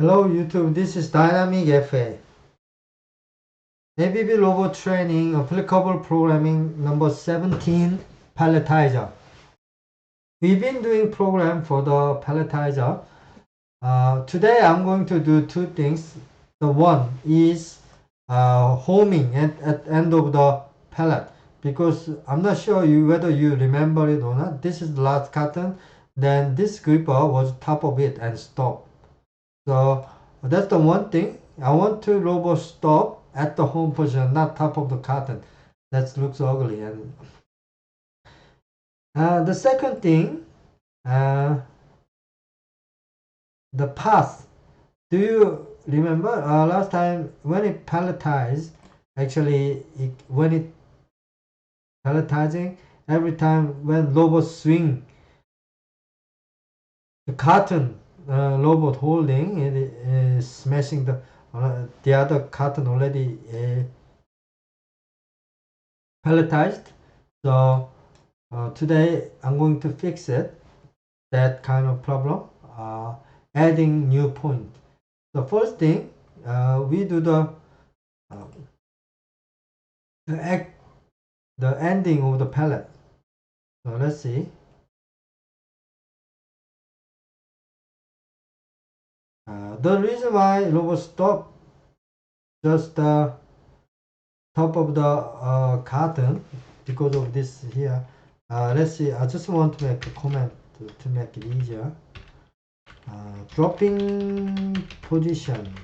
Hello YouTube, this is Dynamic FA. ABB Robot Training Applicable Programming number 17, Palletiser. We've been doing program for the Palletiser. Today I'm going to do two things. The one is homing at end of the pallet, because I'm not sure whether you remember it or not. This is the last carton, then this gripper was top of it and stop. So that's the one thing. I want to robot stop at the home position, not top of the carton. That looks ugly. And the second thing, the path. Do you remember last time when it palletized? Actually, when it palletizing, every time when robot swing the carton, robot holding it is smashing the other carton already palletized. So today I'm going to fix it, that kind of problem, adding new point. The first thing, we do the ending of the pallet. So let's see. The reason why robot stop just the top of the carton, because of this here. Let's see. I just want to make a comment to make it easier. Dropping position.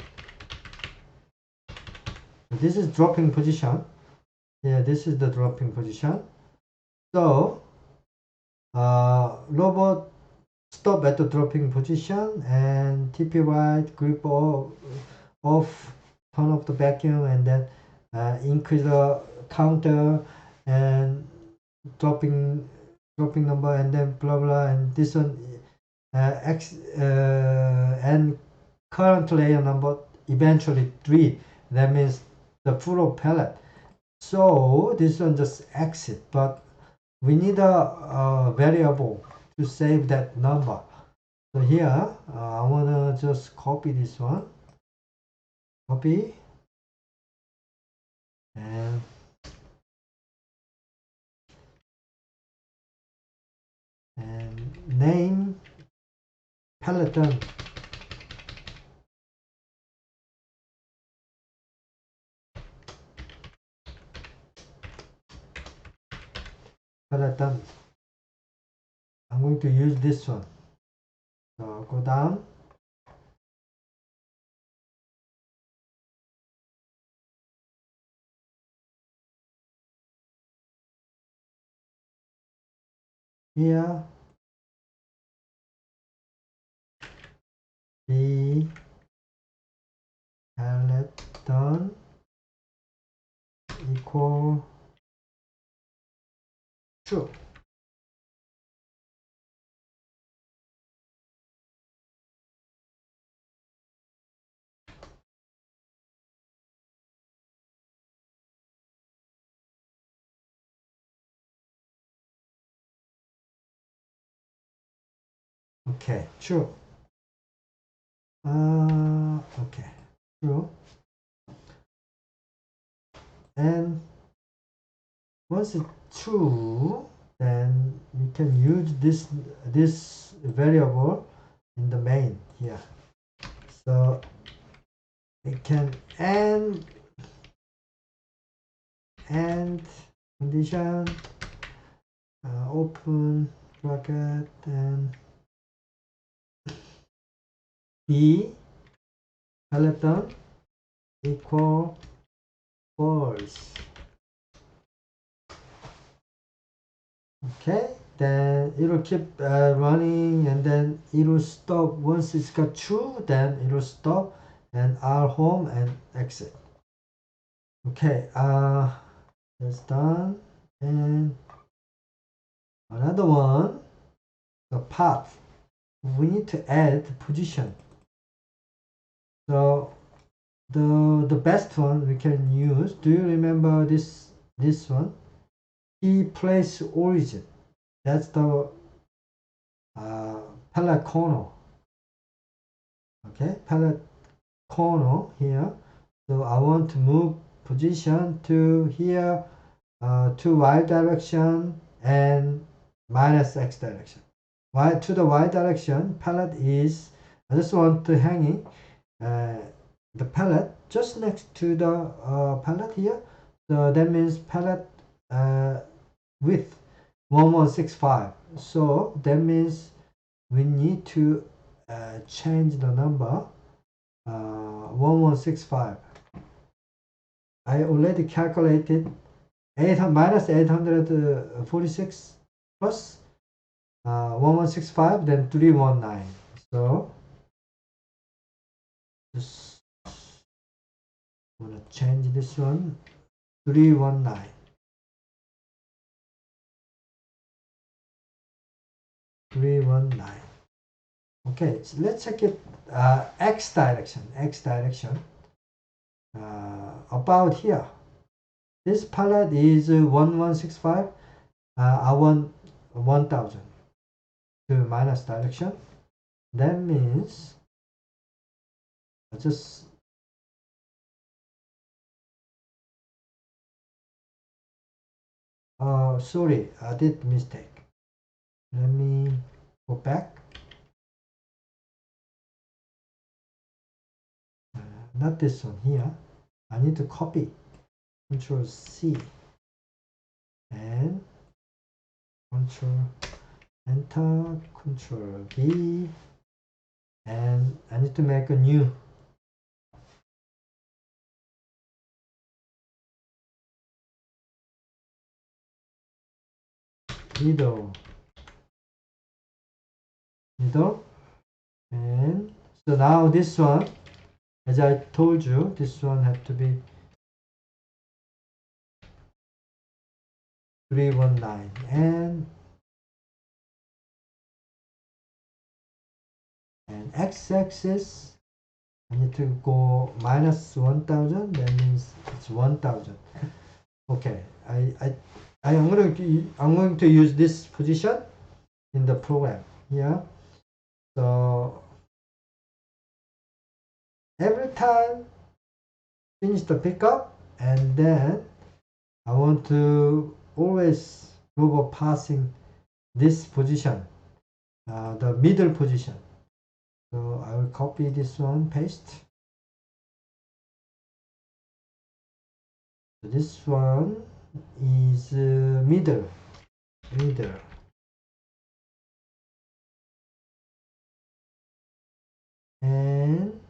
This is dropping position. Yeah, this is the dropping position. So robot stop at the dropping position and TP right, grip off, turn off the vacuum, and then increase the counter and dropping number, and then blah blah, and this one and current layer number eventually 3. That means the full of pallet. So this one just exit, but we need a variable to save that number. So here I wanna just copy this one, copy, and name Peloton. Peloton. I'm going to use this one. So go down. Here, the Peloton equal true. Okay, true. Okay, true. And once it's true, then we can use this variable in the main here. So it can end condition, open bracket, and b Peloton equal false. Okay, then it will keep running, and then it will stop once it's got true. Then it will stop and R home and exit. Okay, that's done. And another one, the path. We need to add position. So the best one we can use. Do you remember this one? Key place origin. That's the pallet corner. Okay, pallet corner here. So I want to move position to here, to y direction and minus x direction. To the y direction, pallet is, I just want to hang the pallet just next to the pallet here. So that means pallet width 1165. So that means we need to change the number 1165. I already calculated minus 846 plus 1165, then 319. So just want to change this one, 319. 319. Okay, so let's check it. X direction. About here. This pallet is 1165. I want 1000 to minus direction. That means I just sorry, I did mistake. Let me go back. Not this one here. I need to copy. Control C and Control Enter, Control V, and I need to make a new. Middle, and so now this one, as I told you, this one have to be 319, and x-axis I need to go minus 1000. That means it's 1000. Okay, I'm going to use this position in the program here. So every time finish the pickup, and then I want to always go passing this position, the middle position. So I will copy this one, paste. So this one is middle. And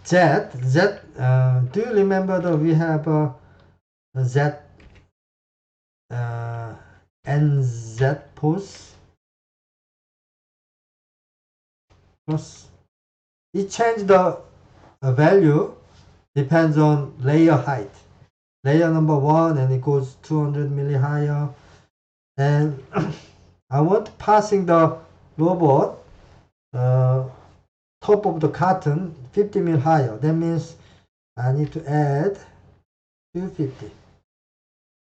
Z, do you remember that we have a Z and Z pose? Plus, it changed the value depends on layer height. Layer number 1, and it goes 200 milli higher. And I want passing the robot top of the carton 50 mil higher. That means I need to add 250,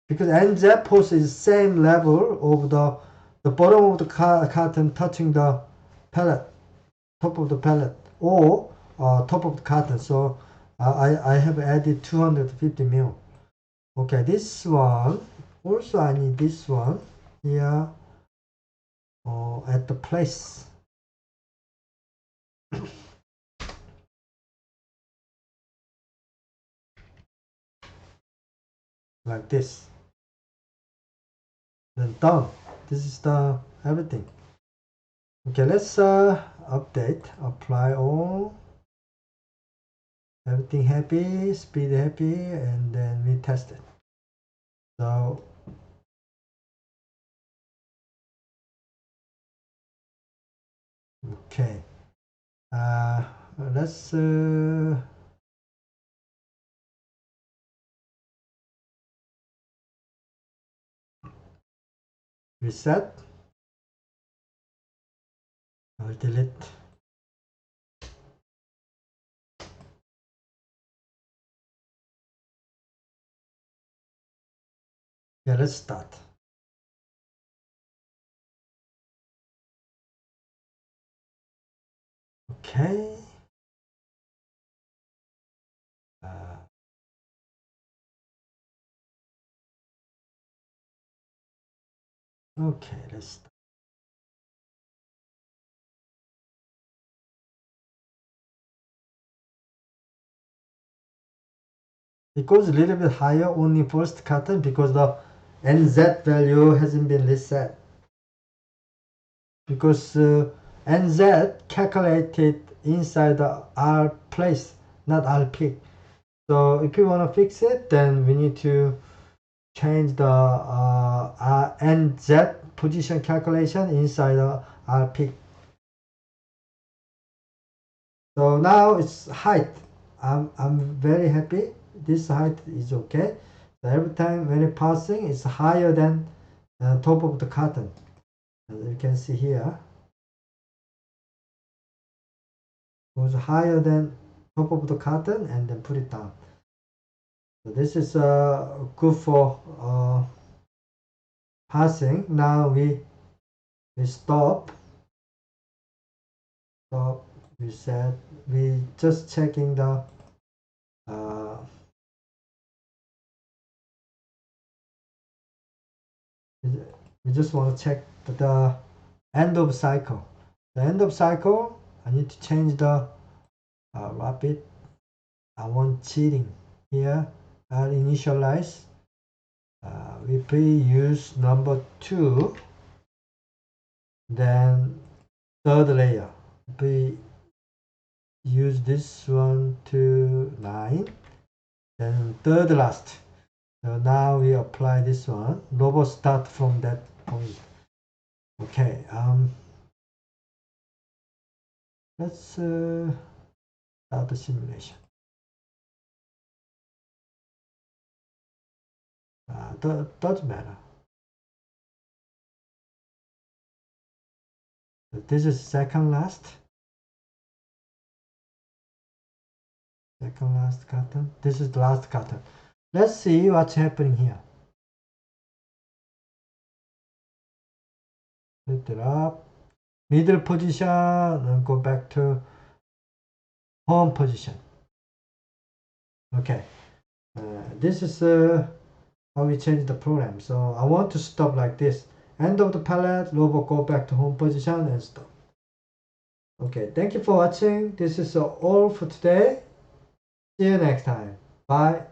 because NZ post is same level of the bottom of the carton touching the pallet, top of the pallet, or top of the carton. So I have added 250 mil. Okay, this one also I need this one here at the place. Like this. Then done. This is the everything. Okay, let's update, apply all, everything happy, speed happy, and then we test it. So okay, let's reset or delete. Yeah, let's start. Okay. Okay, let's start. It goes a little bit higher only first carton because the NZ value hasn't been reset. Because NZ calculated inside the R place, not R peak. So if you want to fix it, then we need to change the NZ position calculation inside the R peak. So now it's height. I'm very happy. This height is okay. So every time when it's passing, it's higher than top of the carton. As you can see here, it was higher than top of the carton and then put it down. So this is good for passing. Now we stop. Stop. We said we just checking the we just want to check the end of cycle. The end of cycle, I need to change the rapid. I want cheating here. I'll initialize. We pre-use number 2. Then third layer. We use this one to 9. Then third last. So now we apply this one. Robot start from that point. Okay. Let's start the simulation. Doesn't matter. This is second last. Second last carton. This is the last carton. Let's see what's happening here. Lift it up. Middle position and go back to home position. Okay. This is how we change the program. So I want to stop like this. End of the pallet, robot go back to home position and stop. Okay, thank you for watching. This is all for today. See you next time. Bye.